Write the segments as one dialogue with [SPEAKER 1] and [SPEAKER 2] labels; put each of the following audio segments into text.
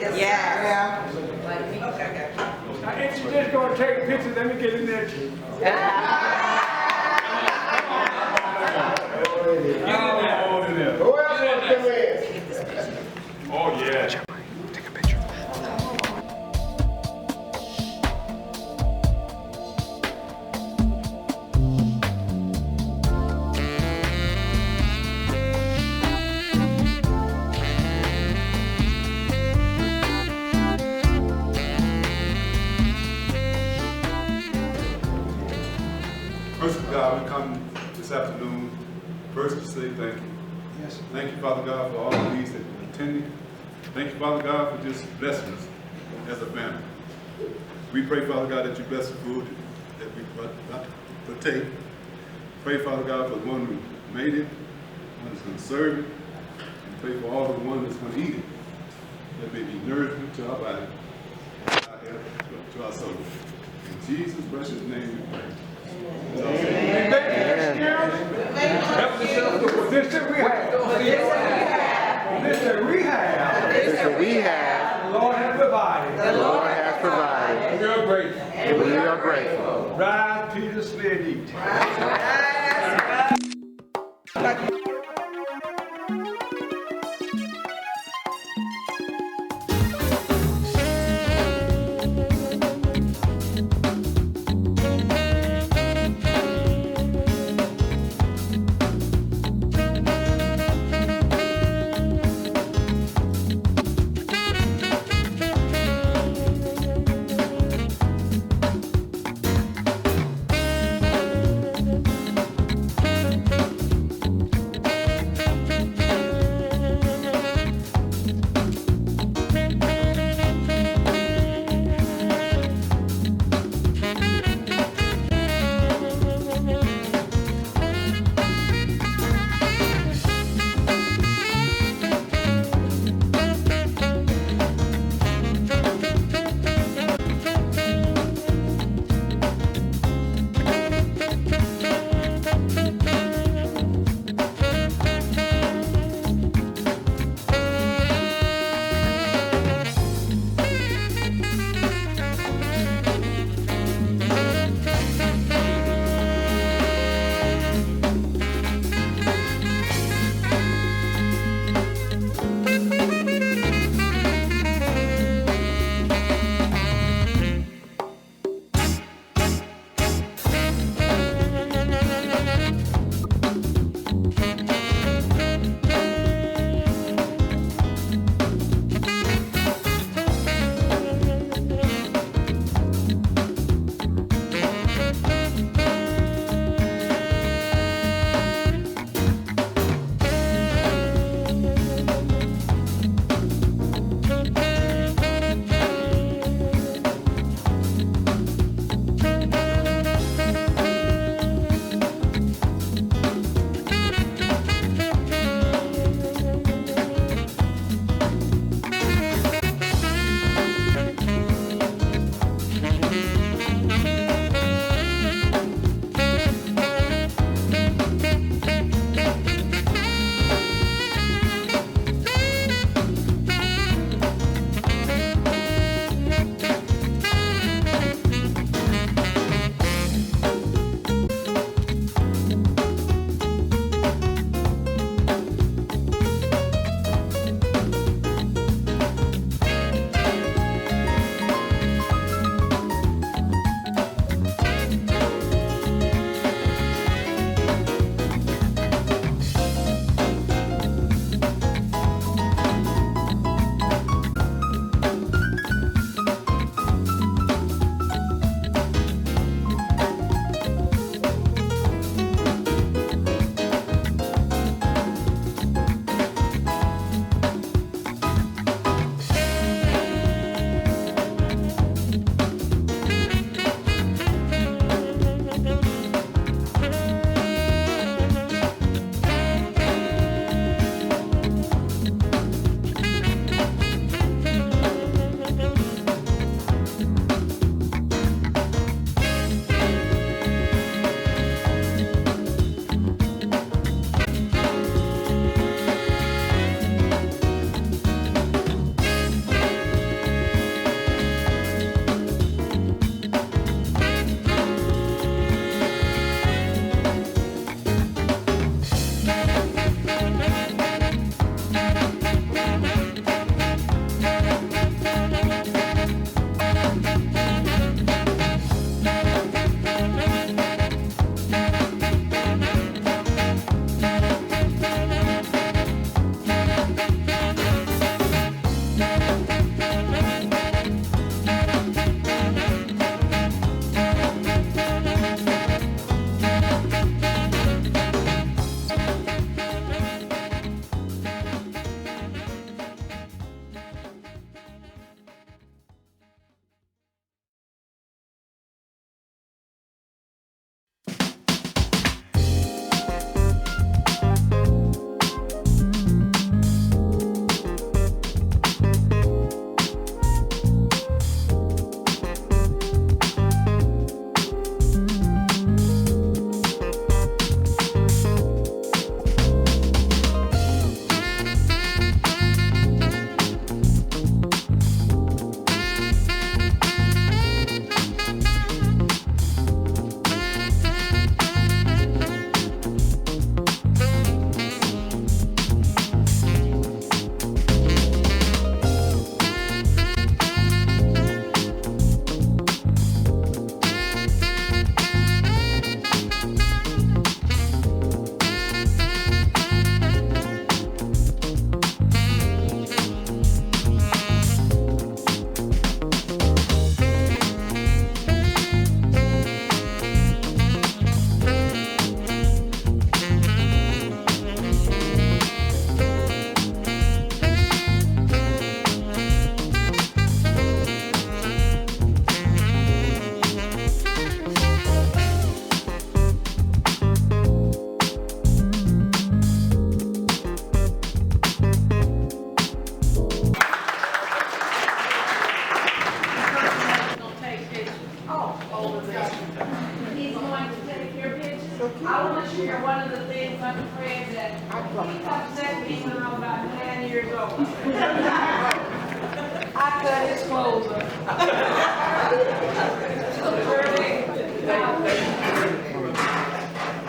[SPEAKER 1] Yeah.
[SPEAKER 2] Now, if you just gonna take a picture, let me get in there too.
[SPEAKER 3] Who else wants to win?
[SPEAKER 2] Oh, yeah.
[SPEAKER 4] First of God, we come this afternoon first to say thank you.
[SPEAKER 2] Yes.
[SPEAKER 4] Thank you, Father God, for all of these that are attending. Thank you, Father God, for just blessing us as a family. We pray, Father God, that you bless the food that we partake. Pray, Father God, for the one who made it, one that's going to serve it, and pray for all the one that's going to eat it. That may be nourishment to our body, our health, to our soul. In Jesus' precious name we pray.
[SPEAKER 2] Amen. Help yourself to this that we have. This that we have.
[SPEAKER 3] This that we have,
[SPEAKER 2] The Lord has provided.
[SPEAKER 3] the Lord has provided.
[SPEAKER 2] We are grateful.
[SPEAKER 3] And we are grateful.
[SPEAKER 2] Rise, Peter, slid, eat.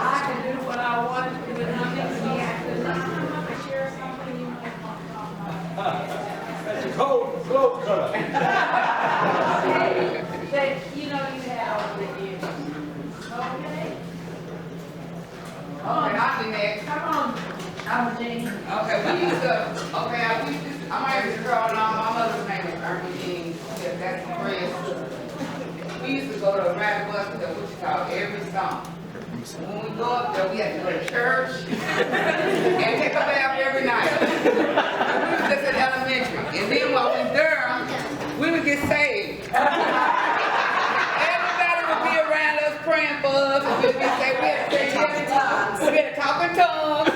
[SPEAKER 1] I can do what I want to with nothing. Share something you might
[SPEAKER 2] That's a cold clothes color.
[SPEAKER 1] that you know you have with you. Okay?
[SPEAKER 5] Okay, I'll be next.
[SPEAKER 1] Come on, Jean.
[SPEAKER 5] Okay, we used to, I'm married to girl, and my mother's name is Irma Jean, yeah, that's my friend. We used to go to a rabbit bus to Wichita every summer. When we go up there, we had to go to church and take a bath every night. We was just in elementary, and then while we there, we would get saved. Everybody would be around us praying for us, and we'd get saved. We had to say every time. We had to talk in tongues.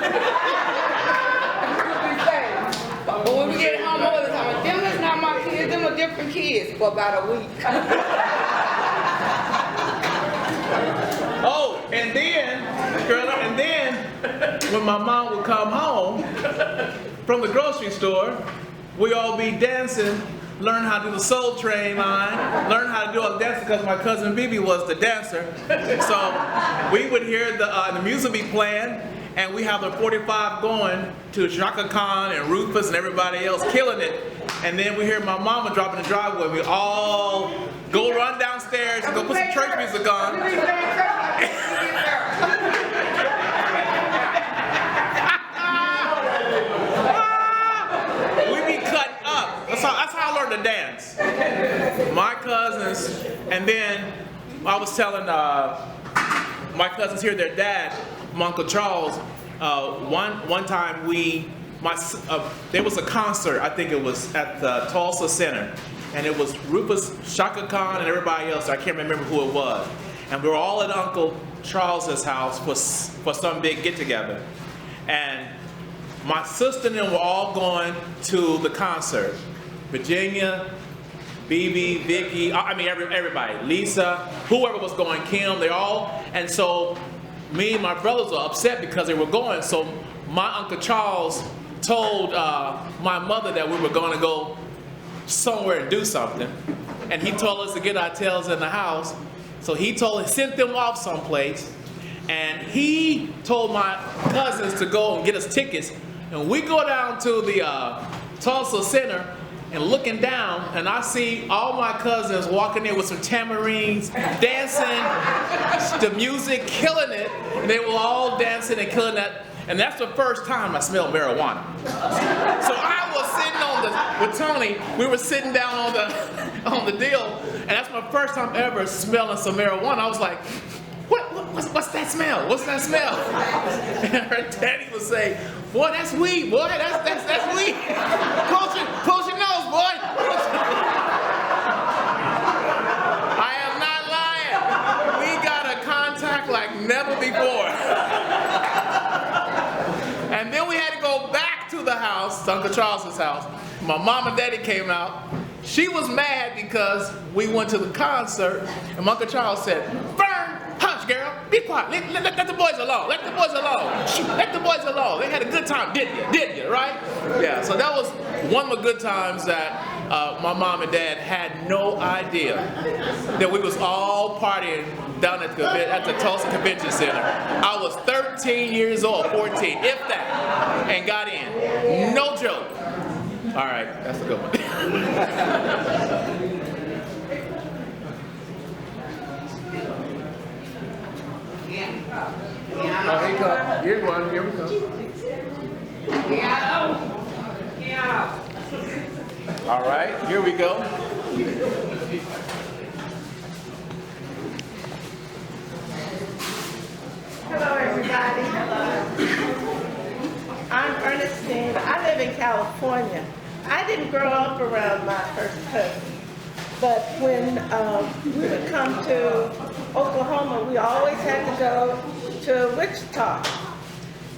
[SPEAKER 5] But when we get home all the time, them is not my kids, them are different kids for about a week.
[SPEAKER 6] Oh, and then when my mom would come home from the grocery store, we all be dancing, learn how to do the Soul Train line, learn how to do all the dancing because my cousin Bibi was the dancer. So we would hear the music be playing, and we have the 45 going to Shaka Khan and Rufus and everybody else killing it. And then we hear my mama drop in the driveway. We all go run downstairs and go put some church music on. We be cut up. That's how I learned to dance. My cousins, and then I was telling my cousins here, their dad, my Uncle Charles, one time there was a concert, I think it was at the Tulsa Center, and it was Rufus, Shaka Khan, and everybody else. I can't remember who it was. And we were all at Uncle Charles's house for some big get-together. And my sister and them were all going to the concert. Virginia, Bibi, Vicky, everybody, Lisa, whoever was going, Kim, they all. And so me and my brothers were upset because they were going. So my Uncle Charles told my mother that we were going to go somewhere and do something. And he told us to get our tails in the house. So he sent them off someplace. And he told my cousins to go and get us tickets. And we go down to the Tulsa Center and looking down, and I see all my cousins walking there with some tamarines, dancing, the music, killing it. And they were all dancing and killing that. And that's the first time I smelled marijuana. So I was sitting with Tony, we were sitting down on the deal, and that's my first time ever smelling some marijuana. I was like, what's that smell? What's that smell? And her daddy would say, boy, that's weed, boy, that's weed. Close your nose, boy. I am not lying. We got a contact like never before. And then we had to go back to the house, to Uncle Charles's house. My mom and daddy came out. She was mad because we went to the concert, and my Uncle Charles said, Fern, hush, girl, be quiet, let the boys alone, let the boys alone, shoot, let the boys alone. They had a good time, didn't you, right? Yeah, so that was one of the good times that my mom and dad had no idea that we was all partying down at the Tulsa Convention Center. I was 13 years old, 14, if that, and got in. No joke. All right, that's a good one.
[SPEAKER 3] Oh, here come. Here's one. Here we go.
[SPEAKER 6] All right, here we go.
[SPEAKER 7] Hello, everybody. I'm Ernestine. I live in California. I didn't grow up around my first cousin, but when we would come to Oklahoma, we always had to go to Wichita.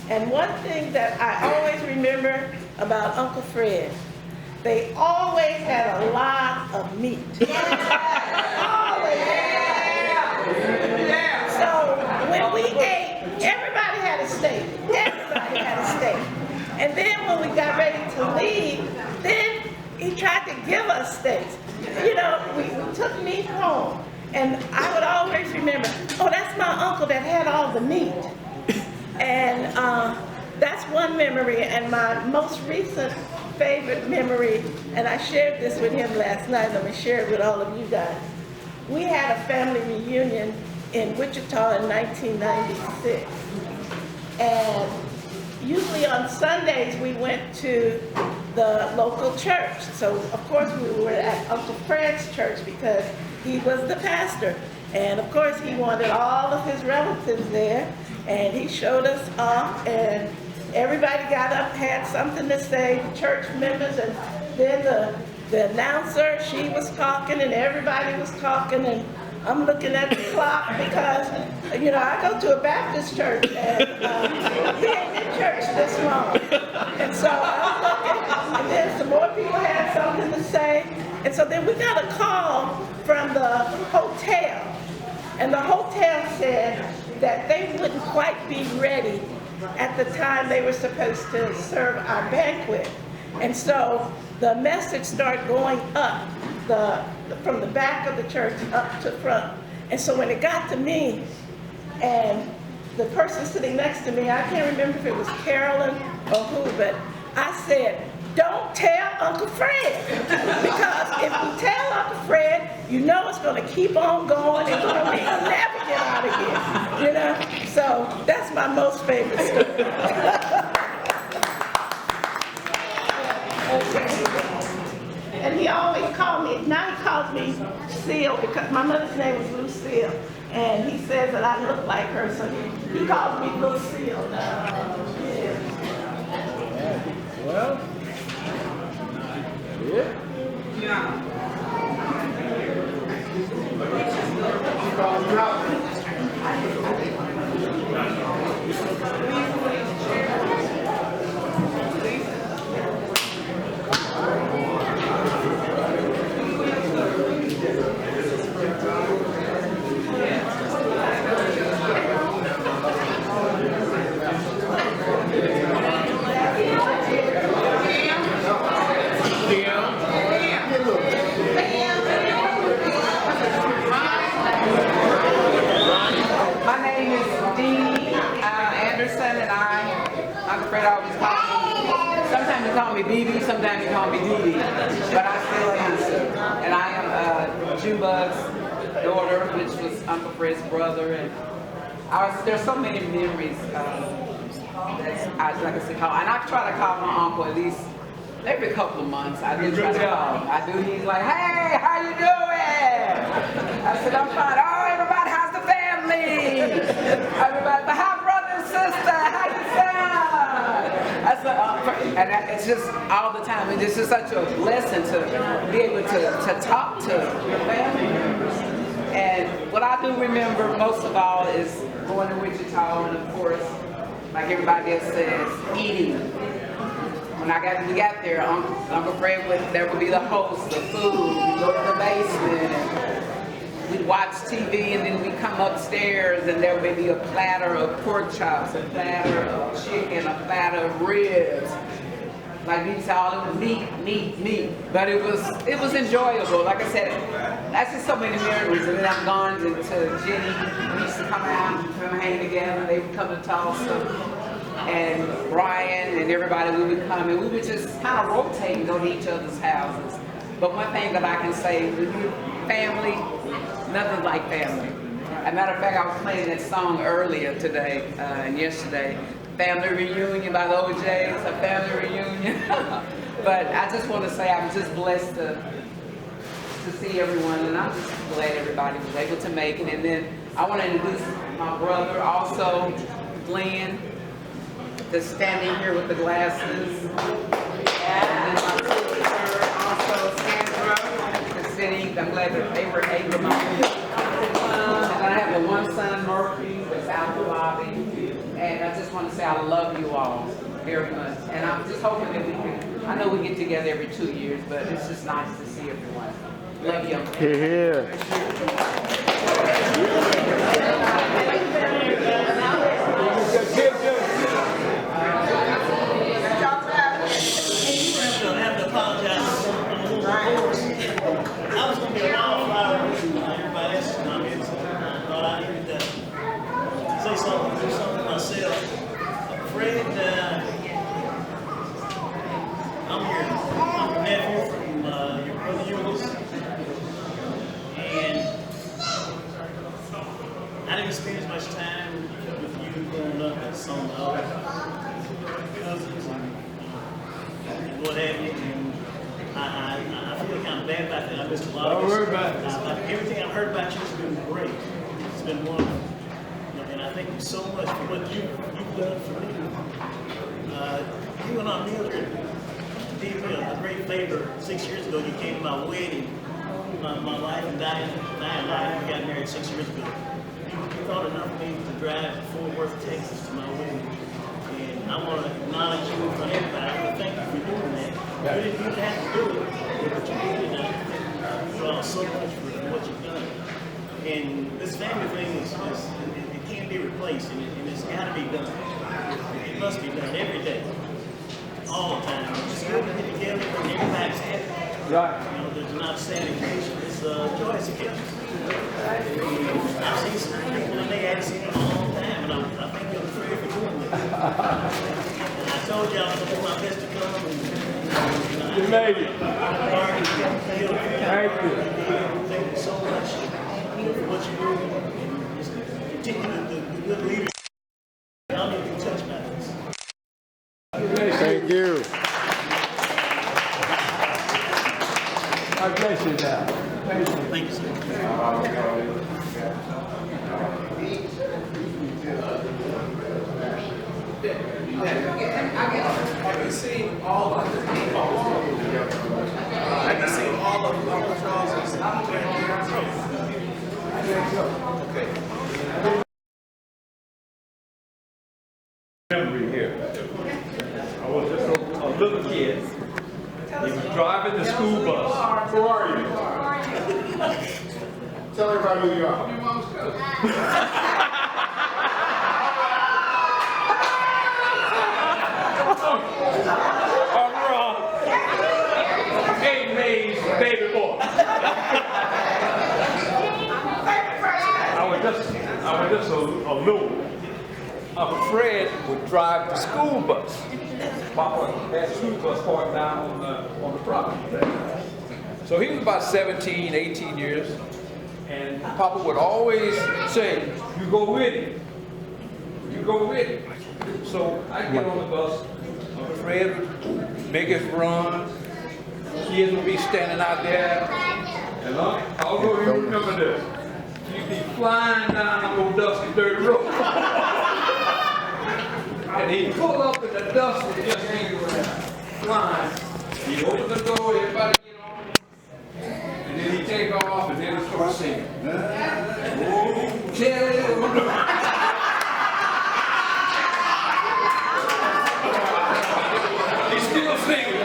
[SPEAKER 7] And one thing that I always remember about Uncle Fred, they always had a lot of meat. Always. So when we ate, everybody had a steak. Everybody had a steak. And then when we got ready to leave, then he tried to give us steaks. You know, we took meat home. And I would always remember, oh, that's my uncle that had all the meat. And that's one memory. And my most recent favorite memory, and I shared this with him last night, let me share it with all of you guys. We had a family reunion in Wichita in 1996. And usually on Sundays, we went to the local church. So, of course, we were at Uncle Fred's church because he was the pastor. And, of course, he wanted all of his relatives there. And he showed us off, and everybody got up, had something to say, the church members, and then the announcer, she was talking, and everybody was talking, and I'm looking at the clock because, you know, I go to a Baptist church, and we ain't in church this long. And so I'm looking, and then some more people had something to say. And so then we got a call from the hotel. And the hotel said that they wouldn't quite be ready at the time they were supposed to serve our banquet. And so the message started going up from the back of the church up to front. And so when it got to me, and the person sitting next to me, I can't remember if it was Carolyn or who, but I said, don't tell Uncle Fred. Because if you tell Uncle Fred, you know it's going to keep on going and going to never get out of here. You know? So that's my most favorite story. Okay. And he always called me, now he calls me Lucille because my mother's name was Lucille. And he says that I look like her, so he calls me Lucille now.
[SPEAKER 3] Well, yeah.
[SPEAKER 5] My name is Dee Anderson, and Uncle Fred always calls me, sometimes he calls me BB, sometimes he calls me Dee Dee, but I still answer. And I am Jubug's daughter, which was Uncle Fred's brother, and there's so many memories like I said, call, and I try to call my uncle at least every couple of months. I do try to call him. I do. He's like, hey, how you doing? I said, I'm fine. Oh, everybody, how's the family? Everybody, but how's brother and sister? How you sound? I said, and it's just all the time. It's just such a blessing to be able to talk to family members. And what I do remember most of all is going to Wichita, and of course, like everybody else says, eating. When we got there, Uncle Fred there would be the host, the food. We'd go to the basement, and we'd watch TV, and then we'd come upstairs, and there would be a platter of pork chops, a platter of chicken, a platter of ribs. Like we said, all it was meat. But it was enjoyable. Like I said, that's just so many memories. And then I've gone to Jenny. We used to come out and come hang together. They would come to Tulsa. And Brian and everybody, we would come, and we would just kind of rotate and go to each other's houses. But one thing that I can say, with your family, nothing like family. As a matter of fact, I was playing that song earlier today and yesterday, Family Reunion by the OJs, a family reunion. But I just want to say I'm just blessed to see everyone, and I'm just glad everybody was able to make it. And then I want to introduce my brother also, Glenn, that's standing here with the glasses. And then my sister, also Sandra, that's sitting. I'm glad that they were able to make it. And I have a one son, Murphy, that's out in the lobby. And I just want to say I love you all very much. And I'm just hoping that we can, I know we get together every 2 years, but it's just nice to see everyone. Love you.
[SPEAKER 3] Here.
[SPEAKER 8] I have to apologize.
[SPEAKER 3] experienced much time with you growing up as some of our cousins and what have you. And I feel kind of bad about that. I missed a lot of
[SPEAKER 2] Don't worry about it.
[SPEAKER 3] Everything I've heard about you has been great. It's been wonderful. And I thank you so much for what you've done for me. You and Aunt Mildred did me a great favor 6 years ago. You came to my wedding. My wife and Diane and I got married 6 years ago. You thought enough of me to drive to Fort Worth, Texas to my wedding. And I want to acknowledge you in front of everybody. I want to thank you for doing that. You didn't have to do it, but you did it. And I thank you all so much for what you've done. And this family thing it can't be replaced, and it's got to be done. It must be done every day, all the time. It's good to get together and everybody's happy.
[SPEAKER 2] Right.
[SPEAKER 3] You know, there's not sad occasion. It's joyous occasion. I've seen some people and they hadn't seen it in a long time, and I thank you for doing that. And I told y'all I was going to do my best to come.
[SPEAKER 2] You made it.
[SPEAKER 3] Thank
[SPEAKER 2] you.
[SPEAKER 3] Thank you so much for what you do, and just continue the good leadership. I'll need to be touched by this.
[SPEAKER 8] Thank you.
[SPEAKER 2] God bless you now. Thank you.
[SPEAKER 3] Thank you, sir.
[SPEAKER 6] Have you seen all of the Have you seen all of Uncle Charles's Okay.
[SPEAKER 2] Memory here. I was just a little kid. He was driving the school bus. Who are you?
[SPEAKER 8] Tell everybody who you are.
[SPEAKER 2] I'm wrong. Hey, May's baby boy. I was just a little. Fred would drive the school bus. Papa had the school bus parked down on the property there. So he was about 17, 18 years, and Papa would always say, "You go with him. You go with him." So I'd get on the bus. Fred would make his run. Kids would be standing out there. And although you remember this, you'd be flying down the old dusty dirt road. And he'd pull up in the dust and just hang around, flying. He'd open the door, everybody get on. And then he'd take off and then he'd start singing. Oh, tell He's still singing.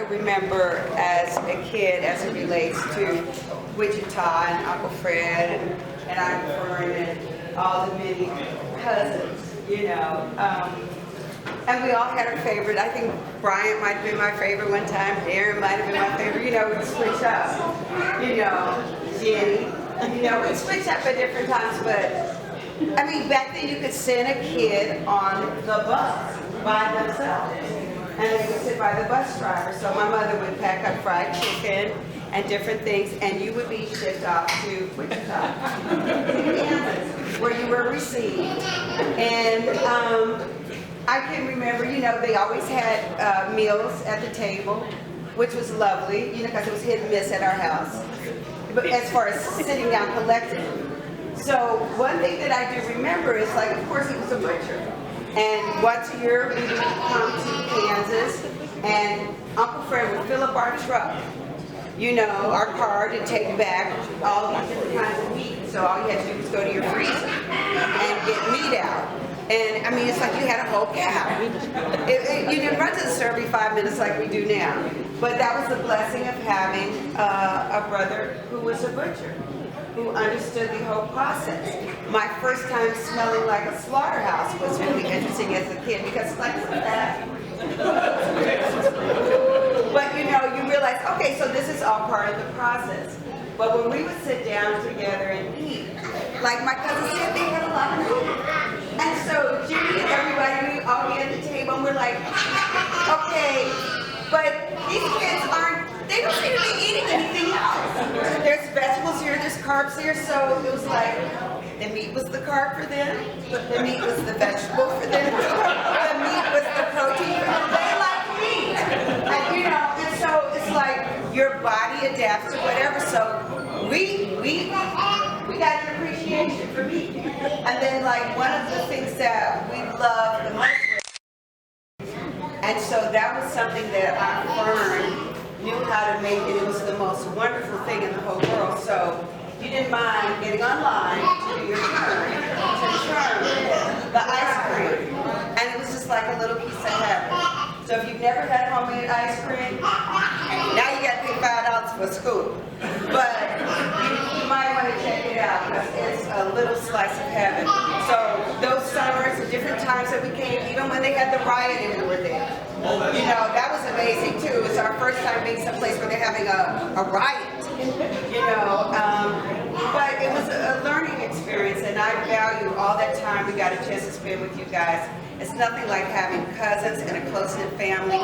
[SPEAKER 9] can remember as a kid as it relates to Wichita and Uncle Fred and Aunt Fern and all the many cousins, you know. And we all had our favorite. I think Bryant might have been my favorite one time. Darren might have been my favorite. You know, we'd switch up. You know, Jenny. You know, we'd switch up at different times. But, I mean, back then you could send a kid on the bus by themselves. And they would sit by the bus driver. So my mother would pack up fried chicken and different things, and you would be shipped off to Wichita, Kansas, where you were received. And I can remember, you know, they always had meals at the table, which was lovely, you know, because it was hit and miss at our house. But as far as sitting down collecting. So one thing that I do remember is, like, of course, he was a butcher. And once a year, we would come to Kansas, and Uncle Fred would fill up our truck, you know, our car, to take back all these different kinds of meat. So all you had to do was go to your freezer and get meat out. And I mean, it's like you had a whole cow. You didn't run to the store every 5 minutes like we do now. But that was the blessing of having a brother who was a butcher, who understood the whole process. My first time smelling like a slaughterhouse was really interesting as a kid, because it's like, what's that? But you know, you realize, okay, so this is all part of the process. But when we would sit down together and eat, like my cousin said, they had a lot of food. And so Jimmy and everybody, we all be at the table, and we're like, okay, but these kids they don't seem to be eating anything else. There's vegetables here, there's carbs here, so it was like, the meat was the carb for them, the meat was the vegetable for them, the meat was the protein for them. They like meat. And you know, and so it's like your body adapts to whatever. So we got an appreciation for meat. And then, like, one of the things that we love the most, and so that was something that Aunt Fern knew how to make, and it was the most wonderful thing in the whole world. So you didn't mind getting online to do your turn, to churn the ice cream. And it was just like a little piece of heaven. So if you've never had homemade ice cream, now you got to pay $5 for school. But you might want to check it out, because it's a little slice of heaven. So those summers, the different times that we came, even when they had the riot and we were there, you know, that was amazing too. It was our first time being someplace where they're having a riot, you know. But it was a learning experience, and I value all that time we got a chance to spend with you guys. It's nothing like having cousins and a close-knit family,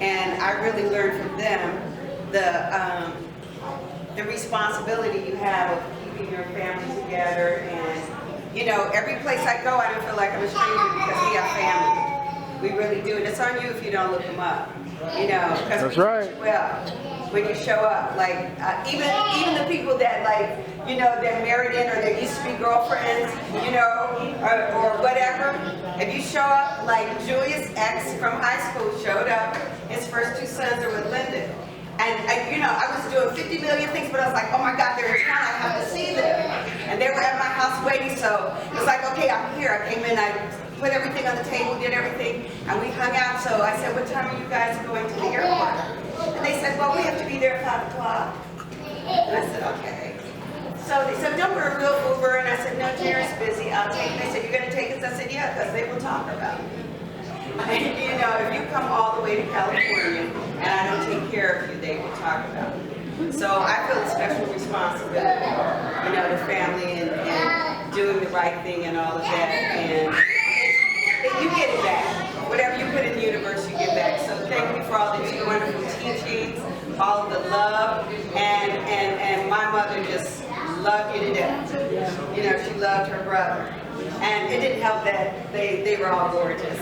[SPEAKER 9] and I really learned from them the responsibility you have of keeping your family together. And you know, every place I go, I don't feel like I'm a stranger, because we have family. We really do, and it's on you if you don't look them up. You know, because
[SPEAKER 8] that's right.
[SPEAKER 9] Well, when you show up, like even the people that, like, you know, they're married in, or they used to be girlfriends, you know, or whatever. If you show up, like Julius X from high school showed up. His first 2 sons are with Lyndon. And you know, I was doing 50 million things, but I was like, oh my God, they're in town, I have to see them. And they were at my house waiting, so it was like, okay, I'm here. I came in, I put everything on the table, did everything, and we hung out. So I said, what time are you guys going to the airport? And they said, well, we have to be there at 5 o'clock. And I said, okay. So they said, no, we're a real Uber. And I said, no, Jerry's busy, I'll take it. They said, you're going to take us? I said, yeah, because they will talk about it. And you know, if you come all the way to California and I don't take care of you, they will talk about it. So I feel a special responsibility, you know, to family and doing the right thing and all of that. And you get it back. Whatever you put in the universe, you get back. So thank you for all the wonderful teachings, all of the love, and my mother just loved you to death. You know, she loved her brother. And it didn't help that they were all gorgeous.